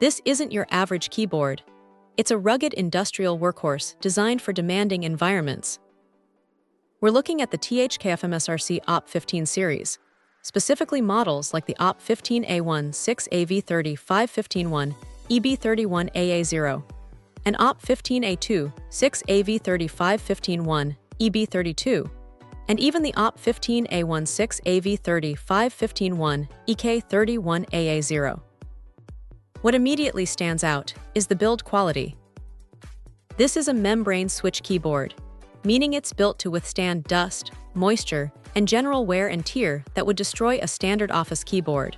This isn't your average keyboard. It's a rugged industrial workhorse designed for demanding environments. We're looking at the THK-FMSRC OP15 series, specifically models like the OP15A1 6AV30 5151 EB31AA0 and OP15A2 6AV30 5151 EB32, and even the OP15A1 6AV30 5151 EK31AA0. What immediately stands out is the build quality. This is a membrane switch keyboard, meaning it's built to withstand dust, moisture, and general wear and tear that would destroy a standard office keyboard.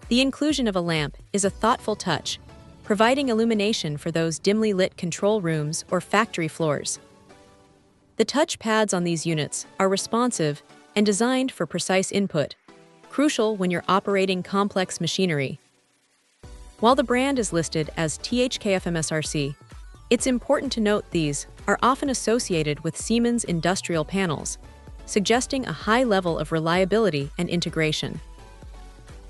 The inclusion of a lamp is a thoughtful touch, providing illumination for those dimly lit control rooms or factory floors. The touch pads on these units are responsive and designed for precise input, crucial when you're operating complex machinery. While the brand is listed as THK-FMSRC, it's important to note these are often associated with Siemens industrial panels, suggesting a high level of reliability and integration.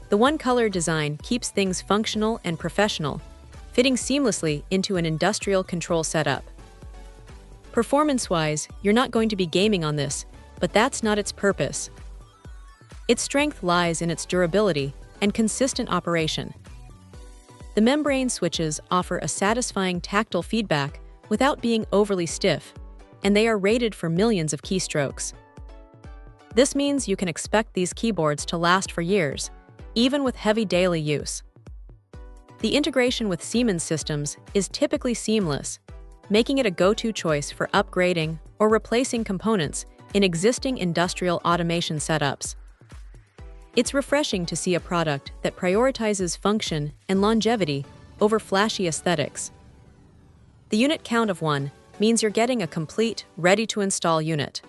The one-color design keeps things functional and professional, fitting seamlessly into an industrial control setup. Performance-wise, you're not going to be gaming on this, but that's not its purpose. Its strength lies in its durability and consistent operation. The membrane switches offer a satisfying tactile feedback without being overly stiff, and they are rated for millions of keystrokes. This means you can expect these keyboards to last for years, even with heavy daily use. The integration with Siemens systems is typically seamless, making it a go-to choice for upgrading or replacing components in existing industrial automation setups. It's refreshing to see a product that prioritizes function and longevity over flashy aesthetics. The unit count of 1 means you're getting a complete, ready-to-install unit.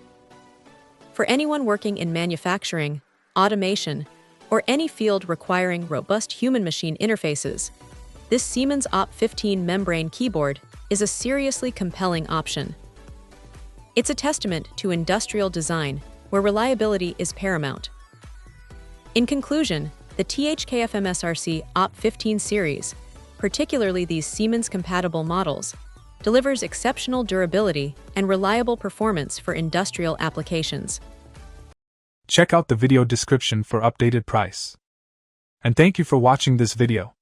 For anyone working in manufacturing, automation, or any field requiring robust human-machine interfaces, this Siemens OP15 membrane keyboard is a seriously compelling option. It's a testament to industrial design, where reliability is paramount. In conclusion, the THK-FMSRC OP15 series, particularly these Siemens-compatible models, delivers exceptional durability and reliable performance for industrial applications. Check out the video description for updated price. And thank you for watching this video.